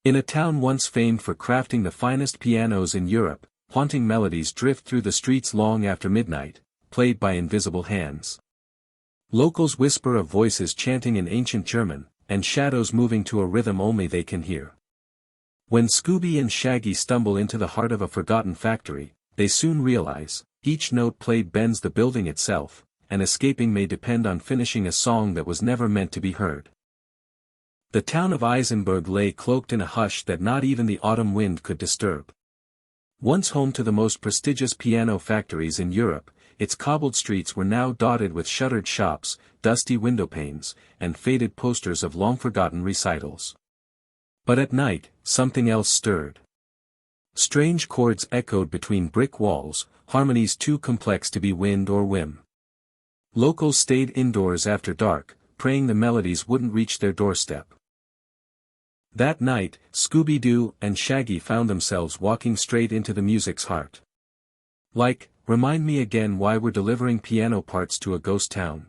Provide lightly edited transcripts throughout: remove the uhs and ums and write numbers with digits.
In a town once famed for crafting the finest pianos in Europe, haunting melodies drift through the streets long after midnight, played by invisible hands. Locals whisper of voices chanting in ancient German, and shadows moving to a rhythm only they can hear. When Scooby and Shaggy stumble into the heart of a forgotten factory, they soon realize, each note played bends the building itself, and escaping may depend on finishing a song that was never meant to be heard. The town of Eisenberg lay cloaked in a hush that not even the autumn wind could disturb. Once home to the most prestigious piano factories in Europe, its cobbled streets were now dotted with shuttered shops, dusty windowpanes, and faded posters of long-forgotten recitals. But at night, something else stirred. Strange chords echoed between brick walls, harmonies too complex to be wind or whim. Locals stayed indoors after dark, praying the melodies wouldn't reach their doorstep. That night, Scooby-Doo and Shaggy found themselves walking straight into the music's heart. Remind me again why we're delivering piano parts to a ghost town?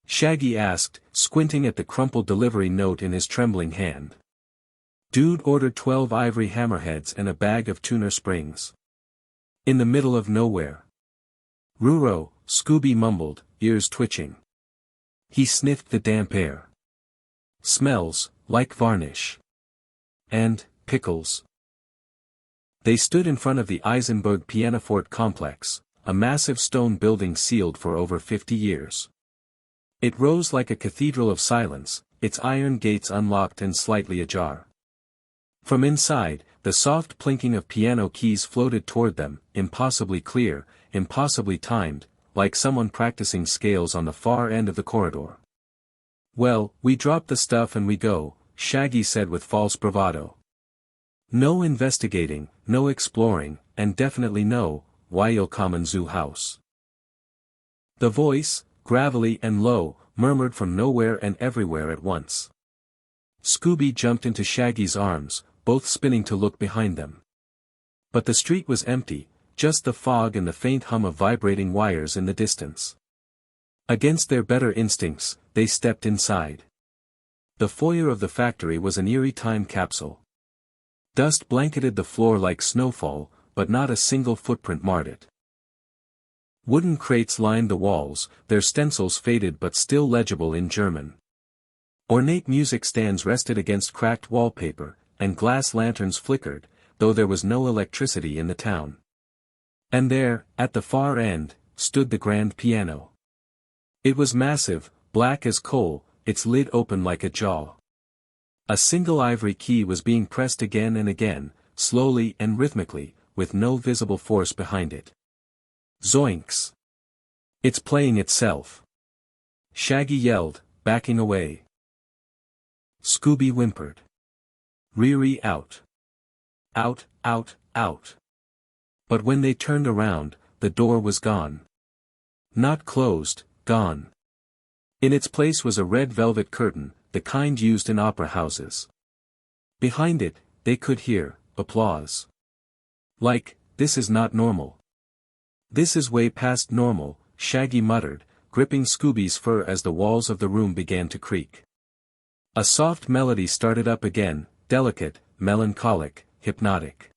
Shaggy asked, squinting at the crumpled delivery note in his trembling hand. Dude ordered 12 ivory hammerheads and a bag of tuner springs. In the middle of nowhere. Ruro, Scooby mumbled, ears twitching. He sniffed the damp air. Smells like varnish. And pickles. They stood in front of the Eisenberg Pianoforte complex, a massive stone building sealed for over 50 years. It rose like a cathedral of silence, its iron gates unlocked and slightly ajar. From inside, the soft plinking of piano keys floated toward them, impossibly clear, impossibly timed, like someone practicing scales on the far end of the corridor. Well, we drop the stuff and we go, Shaggy said with false bravado. No investigating, no exploring, and definitely no, Willkommen zu Haus. The voice, gravelly and low, murmured from nowhere and everywhere at once. Scooby jumped into Shaggy's arms, both spinning to look behind them. But the street was empty, just the fog and the faint hum of vibrating wires in the distance. Against their better instincts, they stepped inside. The foyer of the factory was an eerie time capsule. Dust blanketed the floor like snowfall, but not a single footprint marred it. Wooden crates lined the walls, their stencils faded but still legible in German. Ornate music stands rested against cracked wallpaper, and glass lanterns flickered, though there was no electricity in the town. And there, at the far end, stood the grand piano. It was massive, black as coal, its lid open like a jaw. A single ivory key was being pressed again and again, slowly and rhythmically, with no visible force behind it. Zoinks! It's playing itself! Shaggy yelled, backing away. Scooby whimpered. Riri out. Out, out, out. But when they turned around, the door was gone. Not closed, gone. In its place was a red velvet curtain, the kind used in opera houses. Behind it, they could hear applause. This is not normal. This is way past normal, Shaggy muttered, gripping Scooby's fur as the walls of the room began to creak. A soft melody started up again, delicate, melancholic, hypnotic.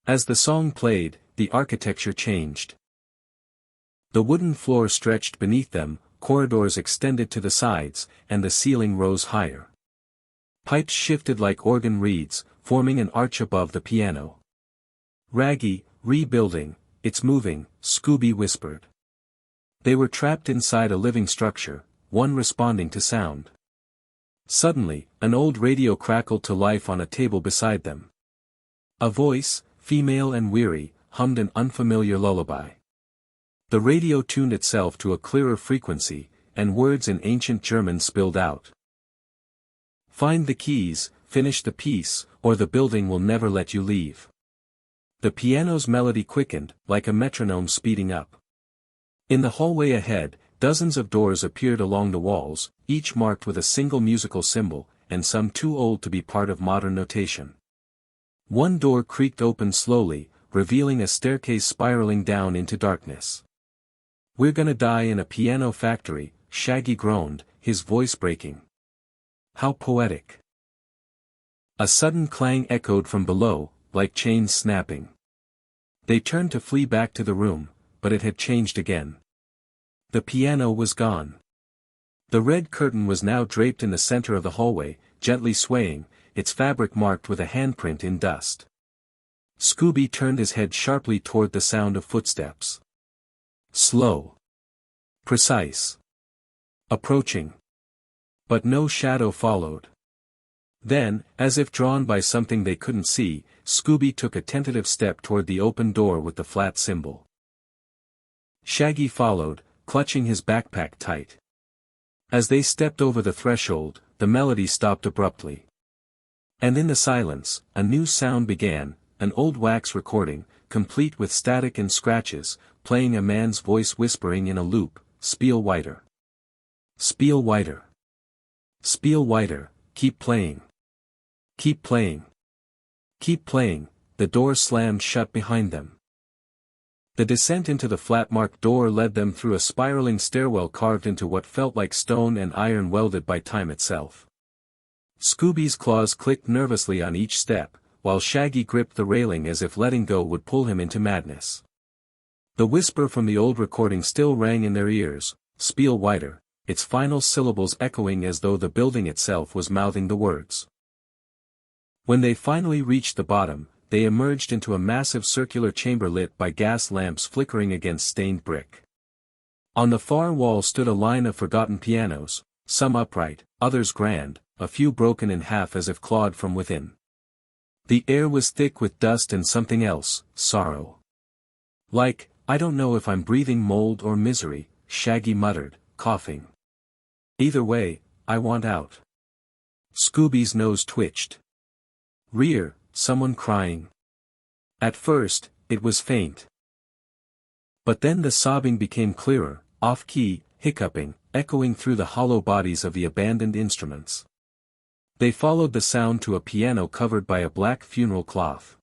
As the song played, the architecture changed. The wooden floor stretched beneath them, corridors extended to the sides, and the ceiling rose higher. Pipes shifted like organ reeds, forming an arch above the piano. Raggy, rebuilding, it's moving, Scooby whispered. They were trapped inside a living structure, one responding to sound. Suddenly, an old radio crackled to life on a table beside them. A voice, female and weary, hummed an unfamiliar lullaby. The radio tuned itself to a clearer frequency, and words in ancient German spilled out. Find the keys, finish the piece, or the building will never let you leave. The piano's melody quickened, like a metronome speeding up. In the hallway ahead, dozens of doors appeared along the walls, each marked with a single musical symbol, and some too old to be part of modern notation. One door creaked open slowly, revealing a staircase spiraling down into darkness. We're gonna die in a piano factory, Shaggy groaned, his voice breaking. How poetic. A sudden clang echoed from below, like chains snapping. They turned to flee back to the room, but it had changed again. The piano was gone. The red curtain was now draped in the center of the hallway, gently swaying, its fabric marked with a handprint in dust. Scooby turned his head sharply toward the sound of footsteps. Slow. Precise. Approaching. But no shadow followed. Then, as if drawn by something they couldn't see, Scooby took a tentative step toward the open door with the flat symbol. Shaggy followed, clutching his backpack tight. As they stepped over the threshold, the melody stopped abruptly. And in the silence, a new sound began, an old wax recording, complete with static and scratches, playing a man's voice whispering in a loop, "Spiel weiter. Spiel weiter. Spiel weiter, keep playing. Keep playing. Keep playing." The door slammed shut behind them. The descent into the flat-marked door led them through a spiraling stairwell carved into what felt like stone and iron welded by time itself. Scooby's claws clicked nervously on each step, while Shaggy gripped the railing as if letting go would pull him into madness. The whisper from the old recording still rang in their ears, "Spiel weiter," its final syllables echoing as though the building itself was mouthing the words. When they finally reached the bottom, they emerged into a massive circular chamber lit by gas lamps flickering against stained brick. On the far wall stood a line of forgotten pianos, some upright, others grand, a few broken in half as if clawed from within. The air was thick with dust and something else, sorrow. "Like, I don't know if I'm breathing mold or misery," Shaggy muttered, coughing. "Either way, I want out." Scooby's nose twitched. Rear, someone crying. At first, it was faint. But then the sobbing became clearer, off-key, hiccuping, echoing through the hollow bodies of the abandoned instruments. They followed the sound to a piano covered by a black funeral cloth.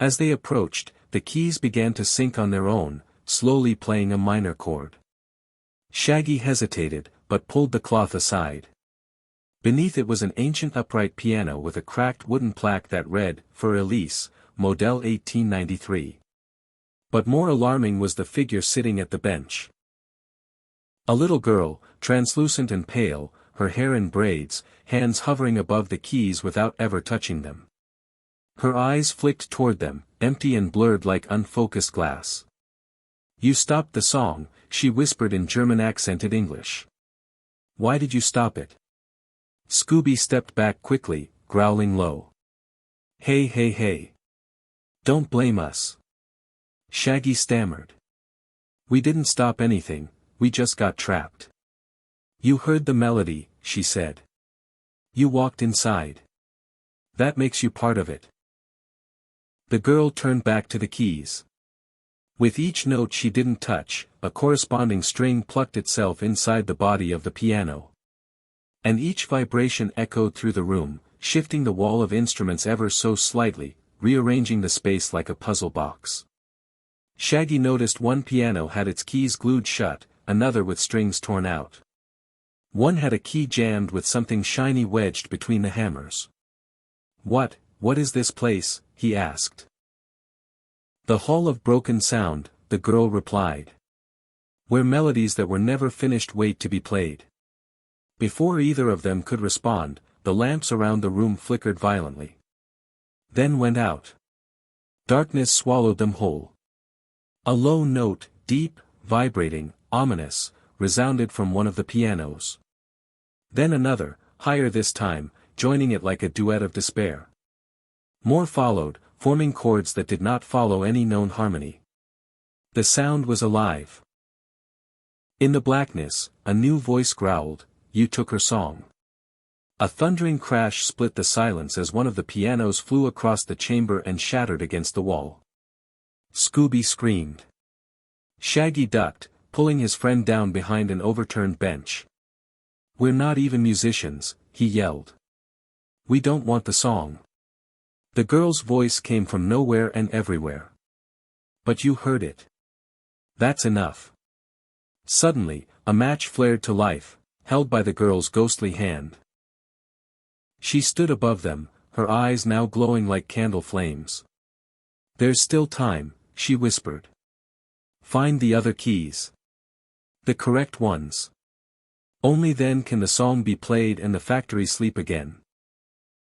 As they approached, the keys began to sink on their own, slowly playing a minor chord. Shaggy hesitated, but pulled the cloth aside. Beneath it was an ancient upright piano with a cracked wooden plaque that read, "For Elise, Model 1893. But more alarming was the figure sitting at the bench. A little girl, translucent and pale, her hair in braids, hands hovering above the keys without ever touching them. Her eyes flicked toward them, empty and blurred like unfocused glass. "You stopped the song," she whispered in German-accented English. "Why did you stop it?" Scooby stepped back quickly, growling low. "Hey hey hey. Don't blame us." Shaggy stammered. "We didn't stop anything, we just got trapped." "You heard the melody," she said. "You walked inside. That makes you part of it." The girl turned back to the keys. With each note she didn't touch, a corresponding string plucked itself inside the body of the piano. And each vibration echoed through the room, shifting the wall of instruments ever so slightly, rearranging the space like a puzzle box. Shaggy noticed one piano had its keys glued shut, another with strings torn out. One had a key jammed with something shiny wedged between the hammers. What is this place?" he asked. "The Hall of Broken Sound," the girl replied. "Where melodies that were never finished wait to be played." Before either of them could respond, the lamps around the room flickered violently. Then went out. Darkness swallowed them whole. A low note, deep, vibrating, ominous, resounded from one of the pianos. Then another, higher this time, joining it like a duet of despair. More followed, forming chords that did not follow any known harmony. The sound was alive. In the blackness, a new voice growled, "You took her song." A thundering crash split the silence as one of the pianos flew across the chamber and shattered against the wall. Scooby screamed. Shaggy ducked, pulling his friend down behind an overturned bench. "We're not even musicians," he yelled. "We don't want the song." The girl's voice came from nowhere and everywhere. "But you heard it. That's enough." Suddenly, a match flared to life, held by the girl's ghostly hand. She stood above them, her eyes now glowing like candle flames. "There's still time," she whispered. "Find the other keys. The correct ones. Only then can the song be played and the factory sleep again."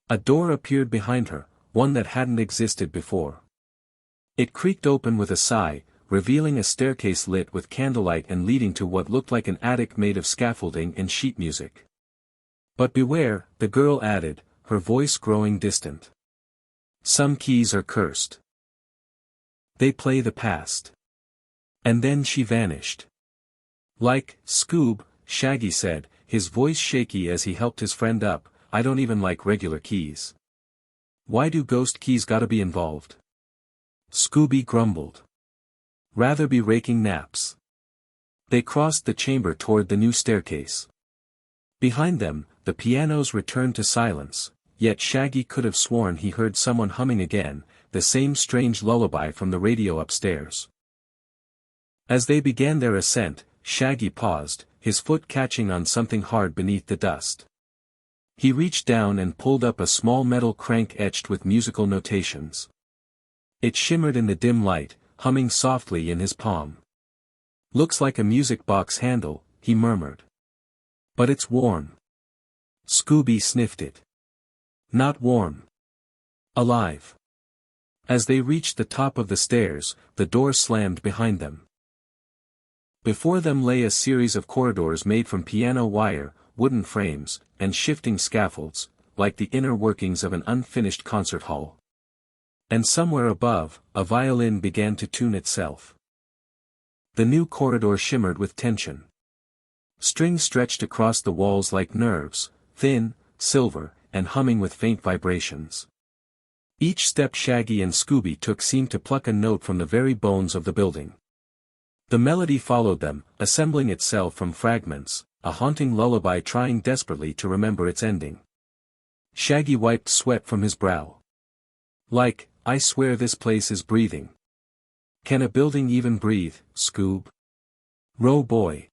A door appeared behind her, one that hadn't existed before. It creaked open with a sigh, revealing a staircase lit with candlelight and leading to what looked like an attic made of scaffolding and sheet music. "But beware," the girl added, her voice growing distant. "Some keys are cursed. They play the past." And then she vanished. "Like, Scoob," Shaggy said, his voice shaky as he helped his friend up, "I don't even like regular keys. Why do ghost keys gotta be involved?" Scooby grumbled. "Rather be raking naps." They crossed the chamber toward the new staircase. Behind them, the pianos returned to silence, yet Shaggy could have sworn he heard someone humming again, the same strange lullaby from the radio upstairs. As they began their ascent, Shaggy paused, his foot catching on something hard beneath the dust. He reached down and pulled up a small metal crank etched with musical notations. It shimmered in the dim light, humming softly in his palm. "Looks like a music box handle," he murmured. "But it's warm." Scooby sniffed it. "Not warm. Alive." As they reached the top of the stairs, the door slammed behind them. Before them lay a series of corridors made from piano wire, wooden frames, and shifting scaffolds, like the inner workings of an unfinished concert hall. And somewhere above, a violin began to tune itself. The new corridor shimmered with tension. Strings stretched across the walls like nerves, thin, silver, and humming with faint vibrations. Each step Shaggy and Scooby took seemed to pluck a note from the very bones of the building. The melody followed them, assembling itself from fragments, a haunting lullaby trying desperately to remember its ending. Shaggy wiped sweat from his brow. "Like, I swear this place is breathing. Can a building even breathe, Scoob? Row boy."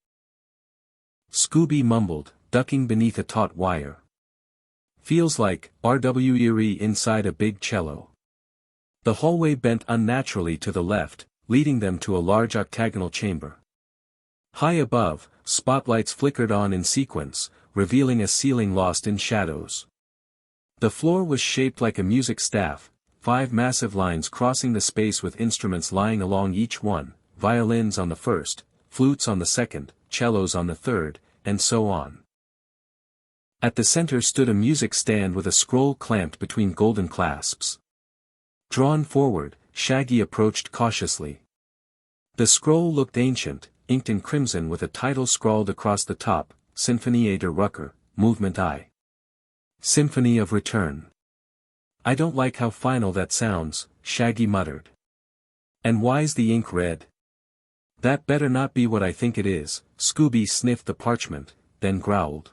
Scooby mumbled, ducking beneath a taut wire. "Feels like, R.W. eerie inside a big cello." The hallway bent unnaturally to the left, leading them to a large octagonal chamber. High above, spotlights flickered on in sequence, revealing a ceiling lost in shadows. The floor was shaped like a music staff, 5 massive lines crossing the space with instruments lying along each one, violins on the first, flutes on the second, cellos on the third, and so on. At the center stood a music stand with a scroll clamped between golden clasps. Drawn forward, Shaggy approached cautiously. The scroll looked ancient, inked in crimson with a title scrawled across the top, Sinfonie der Rucker, Movement I. Symphony of Return. "I don't like how final that sounds," Shaggy muttered. "And why's the ink red?" "That better not be what I think it is." Scooby sniffed the parchment, then growled.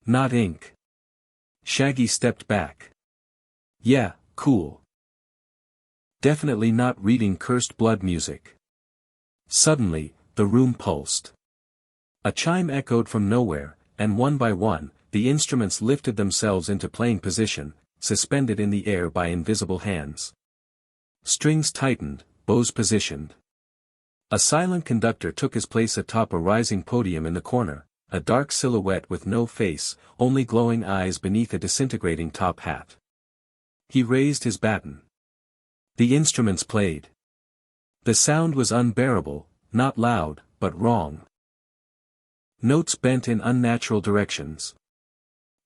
"Not ink." Shaggy stepped back. "Yeah, cool. Definitely not reading cursed blood music." Suddenly, the room pulsed. A chime echoed from nowhere, and one by one, the instruments lifted themselves into playing position, suspended in the air by invisible hands. Strings tightened, bows positioned. A silent conductor took his place atop a rising podium in the corner, a dark silhouette with no face, only glowing eyes beneath a disintegrating top hat. He raised his baton. The instruments played. The sound was unbearable, not loud, but wrong. Notes bent in unnatural directions.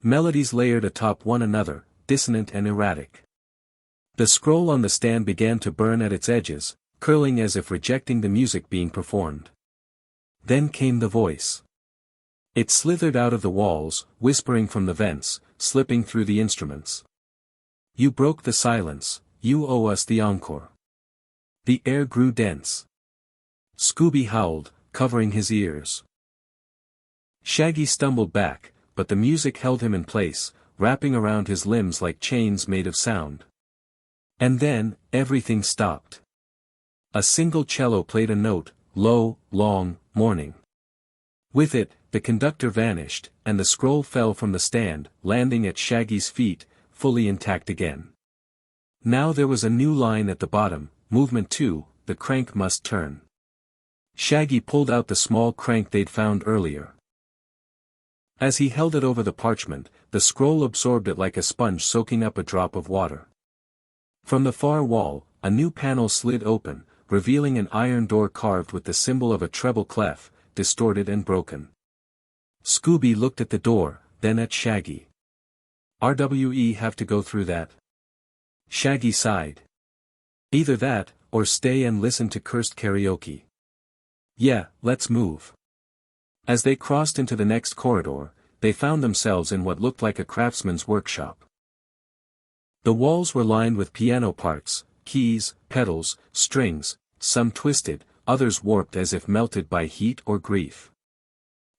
Melodies layered atop one another, dissonant and erratic. The scroll on the stand began to burn at its edges, curling as if rejecting the music being performed. Then came the voice. It slithered out of the walls, whispering from the vents, slipping through the instruments. "You broke the silence, you owe us the encore." The air grew dense. Scooby howled, covering his ears. Shaggy stumbled back, but the music held him in place, wrapping around his limbs like chains made of sound. And then, everything stopped. A single cello played a note, low, long, mourning. With it, the conductor vanished, and the scroll fell from the stand, landing at Shaggy's feet, fully intact again. Now there was a new line at the bottom, movement 2, the crank must turn. Shaggy pulled out the small crank they'd found earlier. As he held it over the parchment, the scroll absorbed it like a sponge soaking up a drop of water. From the far wall, a new panel slid open, revealing an iron door carved with the symbol of a treble clef, distorted and broken. Scooby looked at the door, then at Shaggy. "RWE have to go through that?" Shaggy sighed. "Either that, or stay and listen to cursed karaoke." "Yeah, let's move." As they crossed into the next corridor, they found themselves in what looked like a craftsman's workshop. The walls were lined with piano parts, keys, pedals, strings, some twisted, others warped as if melted by heat or grief.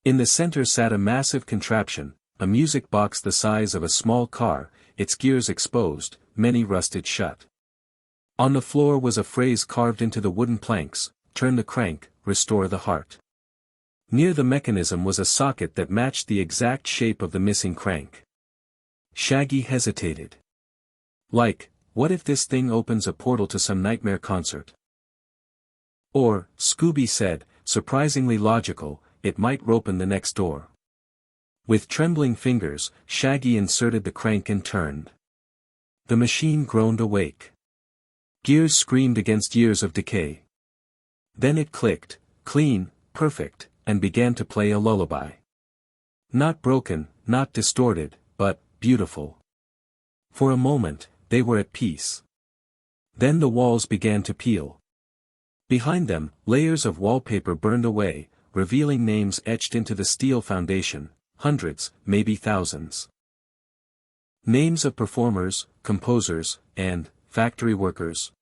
In the center sat a massive contraption, a music box the size of a small car, its gears exposed, many rusted shut. On the floor was a phrase carved into the wooden planks, "Turn the crank, restore the heart." Near the mechanism was a socket that matched the exact shape of the missing crank. Shaggy hesitated. What if this thing opens a portal to some nightmare concert? Or, Scooby said, surprisingly logical, it might open the next door. With trembling fingers, Shaggy inserted the crank and turned. The machine groaned awake. Gears screamed against years of decay. Then it clicked, clean, perfect, and began to play a lullaby. Not broken, not distorted, but beautiful. For a moment, they were at peace. Then the walls began to peel. Behind them, layers of wallpaper burned away, revealing names etched into the steel foundation, hundreds, maybe thousands. Names of performers, composers, and factory workers.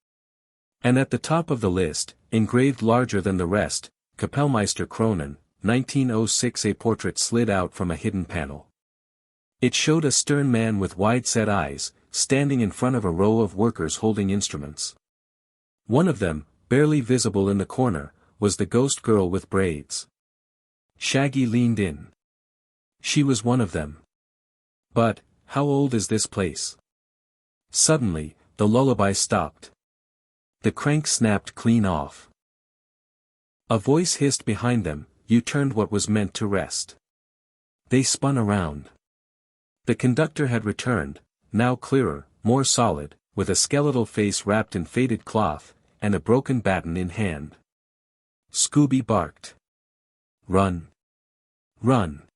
And at the top of the list, engraved larger than the rest, Kapellmeister Cronin, 1906. A portrait slid out from a hidden panel. It showed a stern man with wide-set eyes, standing in front of a row of workers holding instruments. One of them, barely visible in the corner, was the ghost girl with braids. Shaggy leaned in. She was one of them. But, how old is this place? Suddenly, the lullaby stopped. The crank snapped clean off. A voice hissed behind them, "You turned what was meant to rest." They spun around. The conductor had returned, now clearer, more solid, with a skeletal face wrapped in faded cloth, and a broken baton in hand. Scooby barked. "Run! Run!"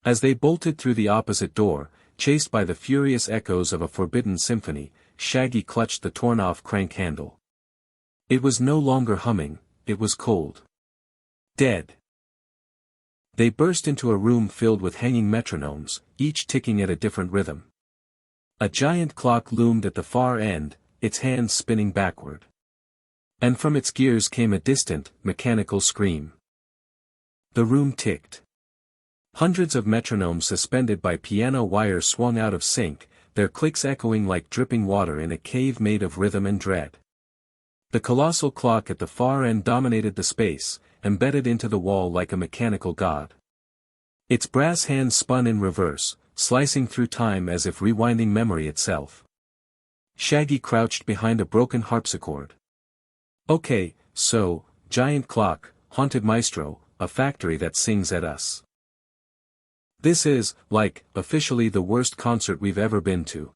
As they bolted through the opposite door, chased by the furious echoes of a forbidden symphony, Shaggy clutched the torn-off crank handle. It was no longer humming, it was cold. Dead. They burst into a room filled with hanging metronomes, each ticking at a different rhythm. A giant clock loomed at the far end, its hands spinning backward. And from its gears came a distant, mechanical scream. The room ticked. Hundreds of metronomes suspended by piano wires swung out of sync, their clicks echoing like dripping water in a cave made of rhythm and dread. The colossal clock at the far end dominated the space, embedded into the wall like a mechanical god. Its brass hands spun in reverse, slicing through time as if rewinding memory itself. Shaggy crouched behind a broken harpsichord. "Okay, so, giant clock, haunted maestro, a factory that sings at us. This is, officially the worst concert we've ever been to."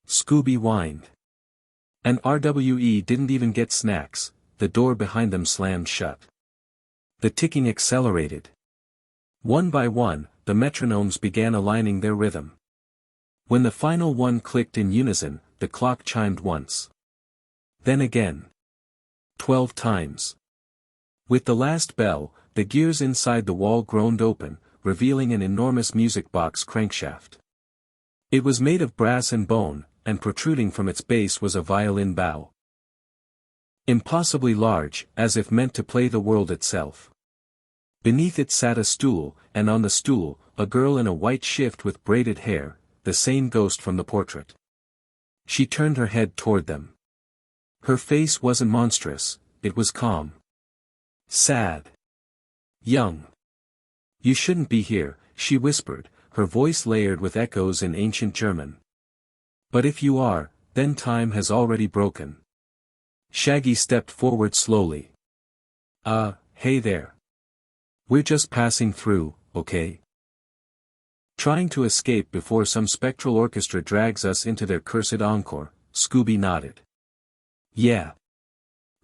Scooby whined. And RWE didn't even get snacks, the door behind them slammed shut. The ticking accelerated. One by one, the metronomes began aligning their rhythm. When the final one clicked in unison, the clock chimed once. Then again. 12 times. With the last bell, the gears inside the wall groaned open, revealing an enormous music box crankshaft. It was made of brass and bone, and protruding from its base was a violin bow. Impossibly large, as if meant to play the world itself. Beneath it sat a stool, and on the stool, a girl in a white shift with braided hair, the same ghost from the portrait. She turned her head toward them. Her face wasn't monstrous, it was calm. Sad. Young. "You shouldn't be here," she whispered, her voice layered with echoes in ancient German. But if you are, then time has already broken. Shaggy stepped forward slowly. Hey there. We're just passing through, okay? Trying to escape before some spectral orchestra drags us into their cursed encore, Scooby nodded. Yeah.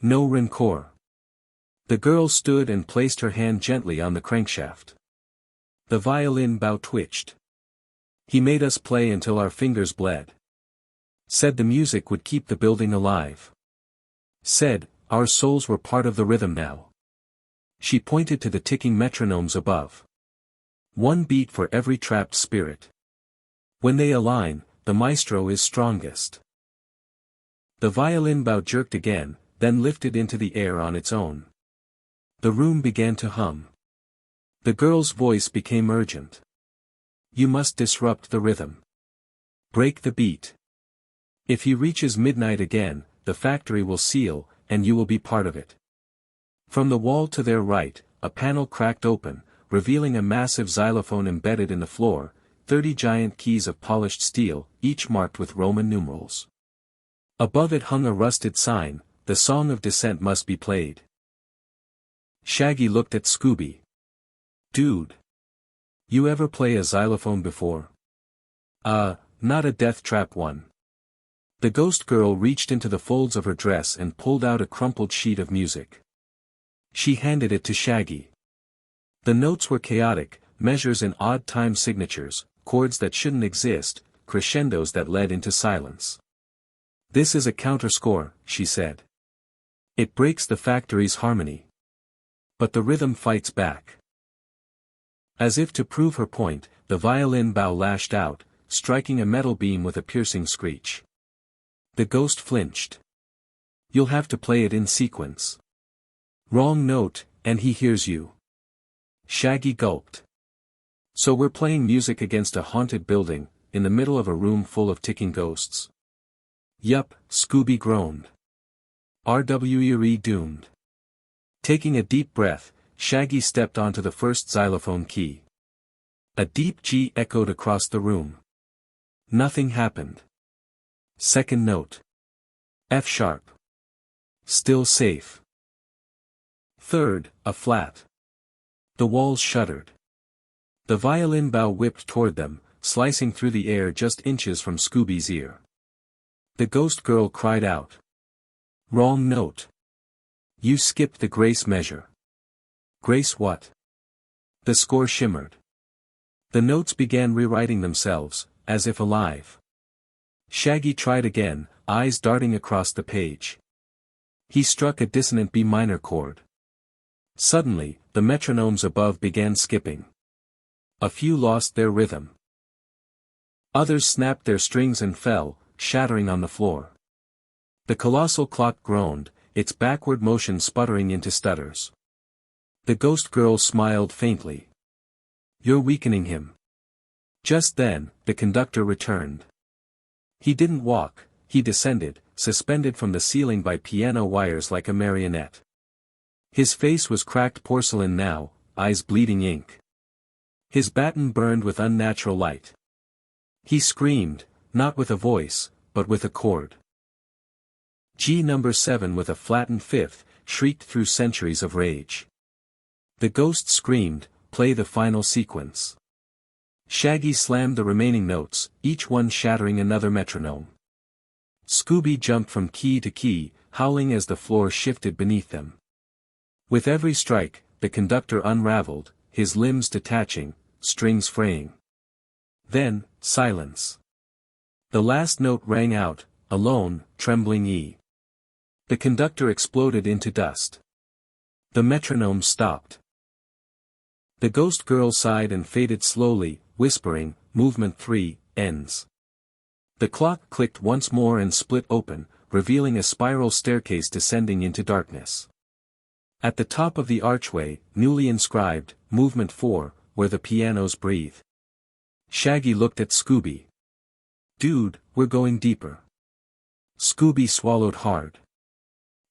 No rancor. The girl stood and placed her hand gently on the crankshaft. The violin bow twitched. He made us play until our fingers bled. Said the music would keep the building alive. Said, our souls were part of the rhythm now. She pointed to the ticking metronomes above. One beat for every trapped spirit. When they align, the maestro is strongest. The violin bow jerked again, then lifted into the air on its own. The room began to hum. The girl's voice became urgent. You must disrupt the rhythm. Break the beat. If he reaches midnight again, the factory will seal, and you will be part of it. From the wall to their right, a panel cracked open, revealing a massive xylophone embedded in the floor, 30 giant keys of polished steel, each marked with Roman numerals. Above it hung a rusted sign, the song of descent must be played. Shaggy looked at Scooby. Dude. You ever play a xylophone before? Not a death trap one. The ghost girl reached into the folds of her dress and pulled out a crumpled sheet of music. She handed it to Shaggy. The notes were chaotic, measures in odd time signatures, chords that shouldn't exist, crescendos that led into silence. This is a counterscore, she said. It breaks the factory's harmony. But the rhythm fights back. As if to prove her point, the violin bow lashed out, striking a metal beam with a piercing screech. The ghost flinched. You'll have to play it in sequence. Wrong note, and he hears you. Shaggy gulped. So we're playing music against a haunted building, in the middle of a room full of ticking ghosts. Yup, Scooby groaned. RWE doomed. Taking a deep breath, Shaggy stepped onto the first xylophone key. A deep G echoed across the room. Nothing happened. Second note. F sharp. Still safe. Third, a flat. The walls shuddered. The violin bow whipped toward them, slicing through the air just inches from Scooby's ear. The ghost girl cried out. Wrong note. You skipped the grace measure. Grace what? The score shimmered. The notes began rewriting themselves, as if alive. Shaggy tried again, eyes darting across the page. He struck a dissonant B minor chord. Suddenly, the metronomes above began skipping. A few lost their rhythm. Others snapped their strings and fell, shattering on the floor. The colossal clock groaned, its backward motion sputtering into stutters. The ghost girl smiled faintly. You're weakening him. Just then, the conductor returned. He didn't walk, he descended, suspended from the ceiling by piano wires like a marionette. His face was cracked porcelain now, eyes bleeding ink. His baton burned with unnatural light. He screamed, not with a voice, but with a chord. G number 7 with a flattened fifth, shrieked through centuries of rage. The ghost screamed, play the final sequence. Shaggy slammed the remaining notes, each one shattering another metronome. Scooby jumped from key to key, howling as the floor shifted beneath them. With every strike, the conductor unraveled, his limbs detaching, strings fraying. Then, silence. The last note rang out, a lone, trembling E. The conductor exploded into dust. The metronome stopped. The ghost girl sighed and faded slowly, whispering, Movement 3, ends. The clock clicked once more and split open, revealing a spiral staircase descending into darkness. At the top of the archway, newly inscribed, Movement 4, where the pianos breathe. Shaggy looked at Scooby. Dude, we're going deeper. Scooby swallowed hard.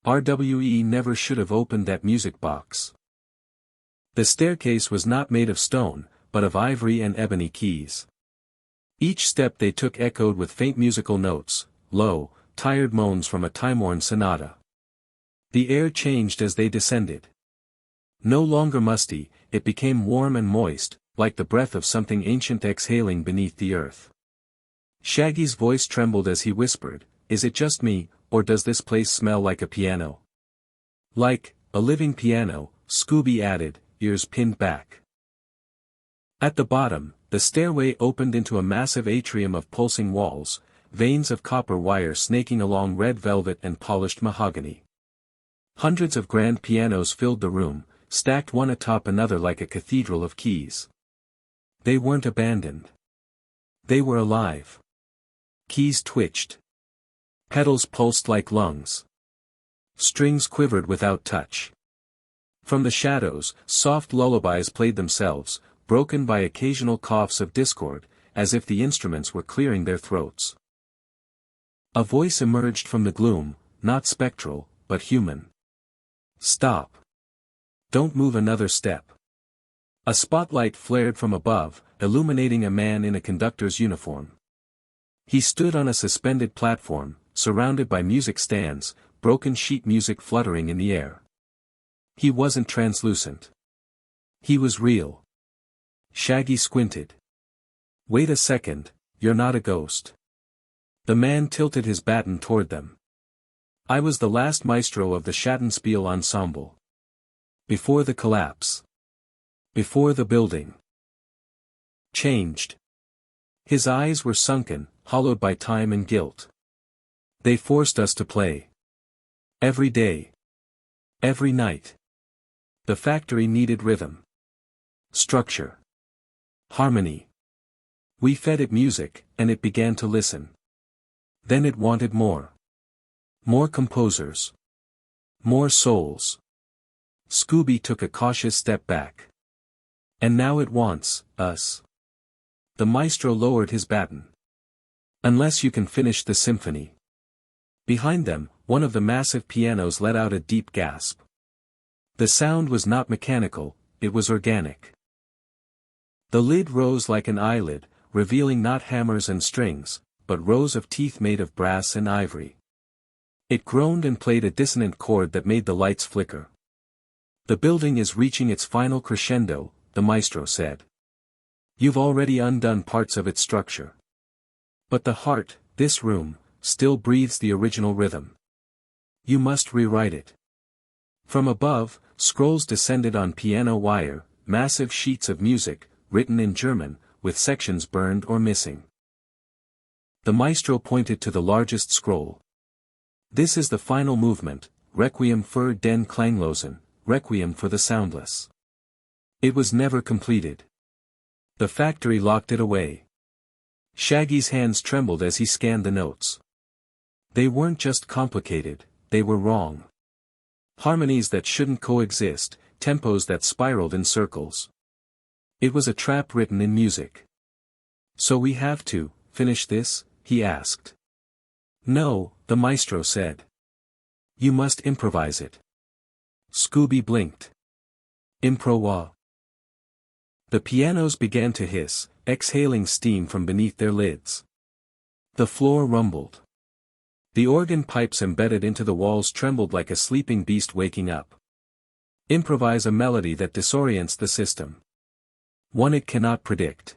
RWE never should have opened that music box. The staircase was not made of stone, but of ivory and ebony keys. Each step they took echoed with faint musical notes, low, tired moans from a time-worn sonata. The air changed as they descended. No longer musty, it became warm and moist, like the breath of something ancient exhaling beneath the earth. Shaggy's voice trembled as he whispered, "Is it just me, or does this place smell like a piano?" "Like a living piano," Scooby added, ears pinned back. At the bottom, the stairway opened into a massive atrium of pulsing walls, veins of copper wire snaking along red velvet and polished mahogany. Hundreds of grand pianos filled the room, stacked one atop another like a cathedral of keys. They weren't abandoned. They were alive. Keys twitched. Pedals pulsed like lungs. Strings quivered without touch. From the shadows, soft lullabies played themselves, broken by occasional coughs of discord, as if the instruments were clearing their throats. A voice emerged from the gloom, not spectral, but human. "Stop. Don't move another step." A spotlight flared from above, illuminating a man in a conductor's uniform. He stood on a suspended platform, surrounded by music stands, broken sheet music fluttering in the air. He wasn't translucent. He was real. Shaggy squinted. "Wait a second, you're not a ghost." The man tilted his baton toward them. "I was the last maestro of the Schattenspiel ensemble. Before the collapse. Before the building changed." His eyes were sunken, hollowed by time and guilt. "They forced us to play. Every day. Every night. The factory needed rhythm. Structure. Harmony. We fed it music, and it began to listen. Then it wanted more. More composers. More souls." Scooby took a cautious step back. "And now it wants us." The maestro lowered his baton. "Unless you can finish the symphony." Behind them, one of the massive pianos let out a deep gasp. The sound was not mechanical, it was organic. The lid rose like an eyelid, revealing not hammers and strings, but rows of teeth made of brass and ivory. It groaned and played a dissonant chord that made the lights flicker. "The building is reaching its final crescendo," the maestro said. "You've already undone parts of its structure. But the heart, this room, still breathes the original rhythm. You must rewrite it." From above, scrolls descended on piano wire, massive sheets of music, written in German, with sections burned or missing. The maestro pointed to the largest scroll. "This is the final movement, Requiem für den Klanglosen, Requiem for the Soundless." It was never completed. The factory locked it away. Shaggy's hands trembled as he scanned the notes. They weren't just complicated, they were wrong. Harmonies that shouldn't coexist, tempos that spiraled in circles. It was a trap written in music. "So we have to finish this?" he asked. "No," the maestro said. "You must improvise it." Scooby blinked. "Impro-wa?" The pianos began to hiss, exhaling steam from beneath their lids. The floor rumbled. The organ pipes embedded into the walls trembled like a sleeping beast waking up. Improvise a melody that disorients the system. One it cannot predict.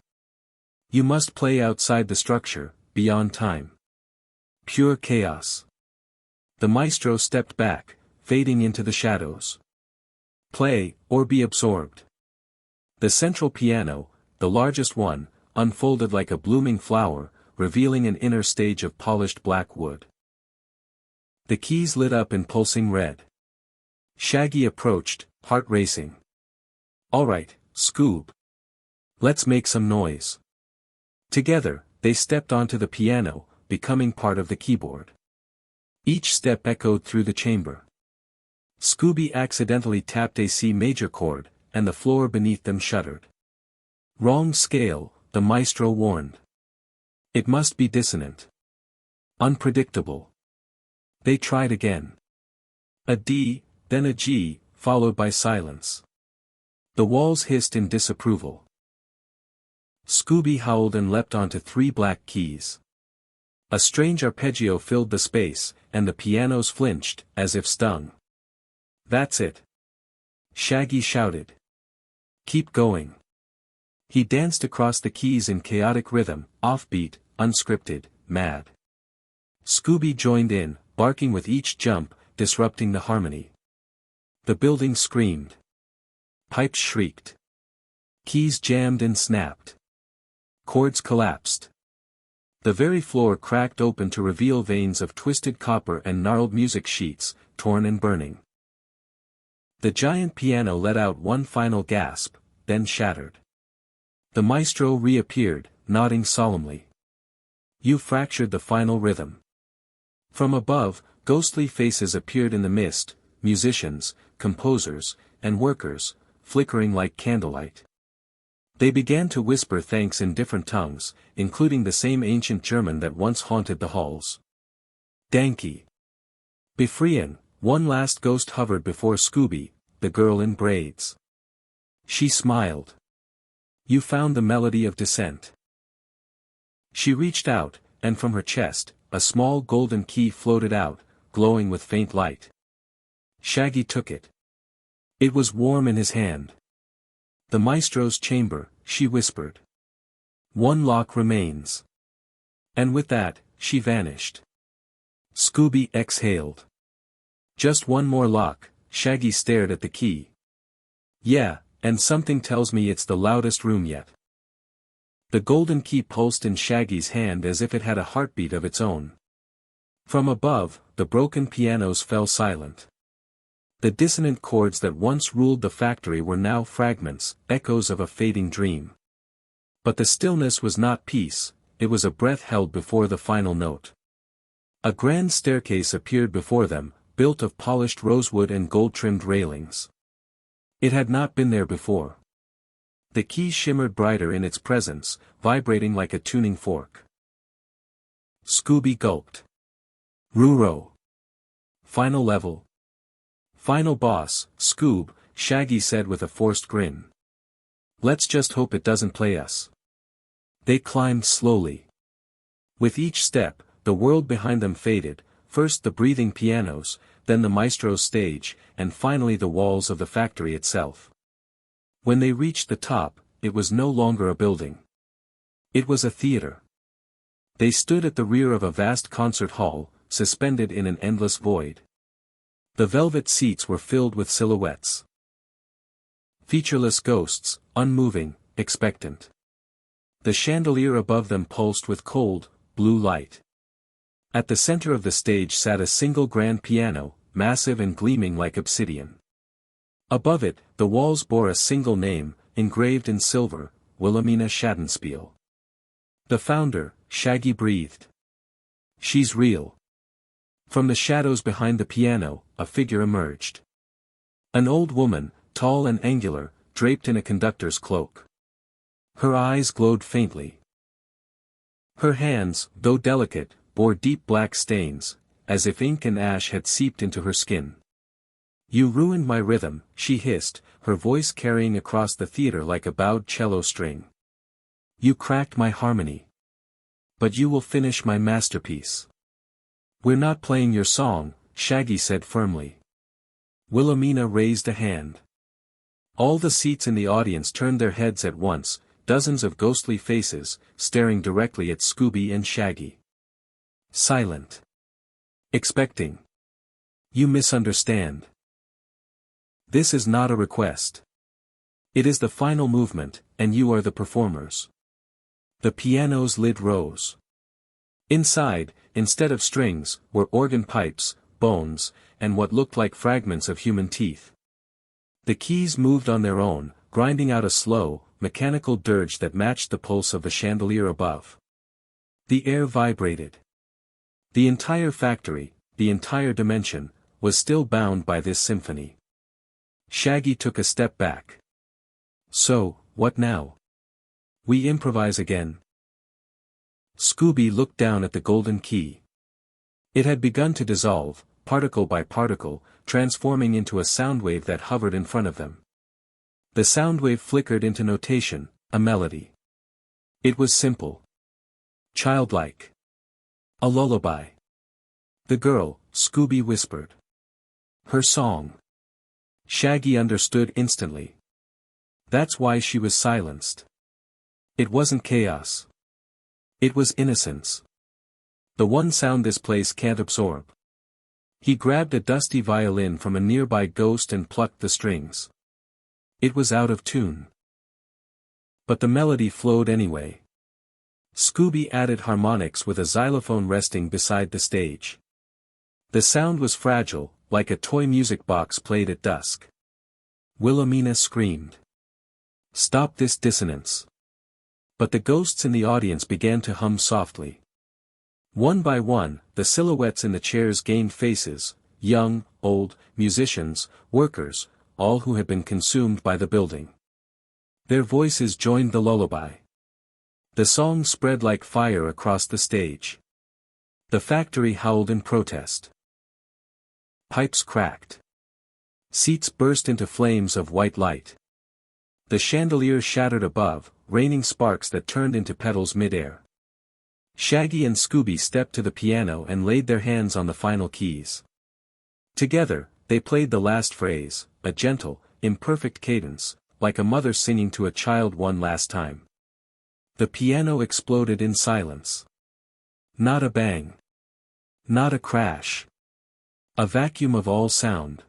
You must play outside the structure, beyond time. Pure chaos. The maestro stepped back, fading into the shadows. Play, or be absorbed. The central piano, the largest one, unfolded like a blooming flower, revealing an inner stage of polished black wood. The keys lit up in pulsing red. Shaggy approached, heart racing. "All right, Scoob. Let's make some noise." Together, they stepped onto the piano, becoming part of the keyboard. Each step echoed through the chamber. Scooby accidentally tapped a C major chord, and the floor beneath them shuddered. "Wrong scale," the maestro warned. "It must be dissonant. Unpredictable." They tried again. A D, then a G, followed by silence. The walls hissed in disapproval. Scooby howled and leapt onto 3 black keys. A strange arpeggio filled the space, and the pianos flinched, as if stung. "That's it!" Shaggy shouted. "Keep going." He danced across the keys in chaotic rhythm, offbeat, unscripted, mad. Scooby joined in, barking with each jump, disrupting the harmony. The building screamed. Pipes shrieked. Keys jammed and snapped. Chords collapsed. The very floor cracked open to reveal veins of twisted copper and gnarled music sheets, torn and burning. The giant piano let out one final gasp, then shattered. The maestro reappeared, nodding solemnly. "You fractured the final rhythm." From above, ghostly faces appeared in the mist, musicians, composers, and workers, flickering like candlelight. They began to whisper thanks in different tongues, including the same ancient German that once haunted the halls. "Danke. Befreien." One last ghost hovered before Scooby, the girl in braids. She smiled. "You found the melody of descent." She reached out, and from her chest, a small golden key floated out, glowing with faint light. Shaggy took it. It was warm in his hand. "The maestro's chamber," she whispered. "One lock remains." And with that, she vanished. Scooby exhaled. "Just one more lock." Shaggy stared at the key. "Yeah, and something tells me it's the loudest room yet." The golden key pulsed in Shaggy's hand as if it had a heartbeat of its own. From above, the broken pianos fell silent. The dissonant chords that once ruled the factory were now fragments, echoes of a fading dream. But the stillness was not peace, it was a breath held before the final note. A grand staircase appeared before them, built of polished rosewood and gold-trimmed railings. It had not been there before. The keys shimmered brighter in its presence, vibrating like a tuning fork. Scooby gulped. "Ruro. Final level. Final boss, Scoob," Shaggy said with a forced grin. "Let's just hope it doesn't play us." They climbed slowly. With each step, the world behind them faded, first the breathing pianos, then the maestro's stage, and finally the walls of the factory itself. When they reached the top, it was no longer a building. It was a theater. They stood at the rear of a vast concert hall, suspended in an endless void. The velvet seats were filled with silhouettes. Featureless ghosts, unmoving, expectant. The chandelier above them pulsed with cold, blue light. At the center of the stage sat a single grand piano, massive and gleaming like obsidian. Above it, the walls bore a single name, engraved in silver, Wilhelmina Schadenspiel. "The founder," Shaggy breathed. "She's real." From the shadows behind the piano, a figure emerged. An old woman, tall and angular, draped in a conductor's cloak. Her eyes glowed faintly. Her hands, though delicate, bore deep black stains, as if ink and ash had seeped into her skin. "You ruined my rhythm," she hissed, her voice carrying across the theater like a bowed cello string. "You cracked my harmony. But you will finish my masterpiece." "We're not playing your song," Shaggy said firmly. Wilhelmina raised a hand. All the seats in the audience turned their heads at once, dozens of ghostly faces, staring directly at Scooby and Shaggy. Silent. Expecting. "You misunderstand. This is not a request. It is the final movement, and you are the performers." The piano's lid rose. Inside, instead of strings, were organ pipes, bones, and what looked like fragments of human teeth. The keys moved on their own, grinding out a slow, mechanical dirge that matched the pulse of the chandelier above. The air vibrated. The entire factory, the entire dimension, was still bound by this symphony. Shaggy took a step back. "So, what now? We improvise again?" Scooby looked down at the golden key. It had begun to dissolve, particle by particle, transforming into a sound wave that hovered in front of them. The sound wave flickered into notation, a melody. It was simple. Childlike. A lullaby. The girl, Scooby whispered. Her song. Shaggy understood instantly. That's why she was silenced. It wasn't chaos. It was innocence. The one sound this place can't absorb. He grabbed a dusty violin from a nearby ghost and plucked the strings. It was out of tune. But the melody flowed anyway. Scooby added harmonics with a xylophone resting beside the stage. The sound was fragile, like a toy music box played at dusk. Wilhelmina screamed. Stop this dissonance. But the ghosts in the audience began to hum softly. One by one, the silhouettes in the chairs gained faces, young, old, musicians, workers, all who had been consumed by the building. Their voices joined the lullaby. The song spread like fire across the stage. The factory howled in protest. Pipes cracked. Seats burst into flames of white light. The chandelier shattered above, raining sparks that turned into petals mid-air. Shaggy and Scooby stepped to the piano and laid their hands on the final keys. Together, they played the last phrase, a gentle, imperfect cadence, like a mother singing to a child one last time. The piano exploded in silence. Not a bang. Not a crash. A vacuum of all sound.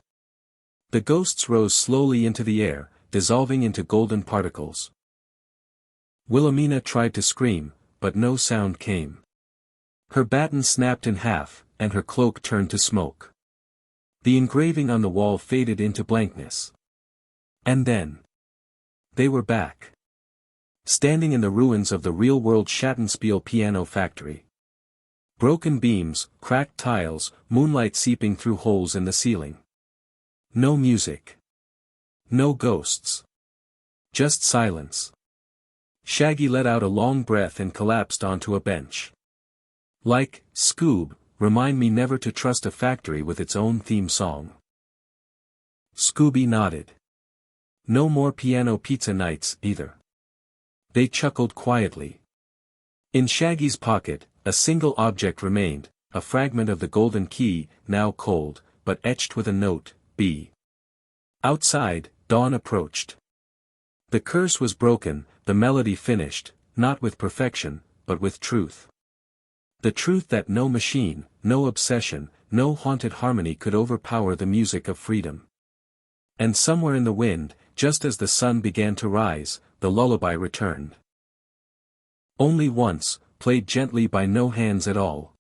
The ghosts rose slowly into the air, dissolving into golden particles. Wilhelmina tried to scream, but no sound came. Her baton snapped in half, and her cloak turned to smoke. The engraving on the wall faded into blankness. And then they were back. Standing in the ruins of the real-world Schattenspiel piano factory. Broken beams, cracked tiles, moonlight seeping through holes in the ceiling. No music. No ghosts. Just silence. Shaggy let out a long breath and collapsed onto a bench. Like, Scoob, remind me never to trust a factory with its own theme song. Scooby nodded. No more piano pizza nights, either. They chuckled quietly. In Shaggy's pocket, a single object remained, a fragment of the golden key, now cold, but etched with a note, B. Outside, dawn approached. The curse was broken, the melody finished, not with perfection, but with truth. The truth that no machine, no obsession, no haunted harmony could overpower the music of freedom. And somewhere in the wind, just as the sun began to rise, the lullaby returned. Only once, played gently by no hands at all.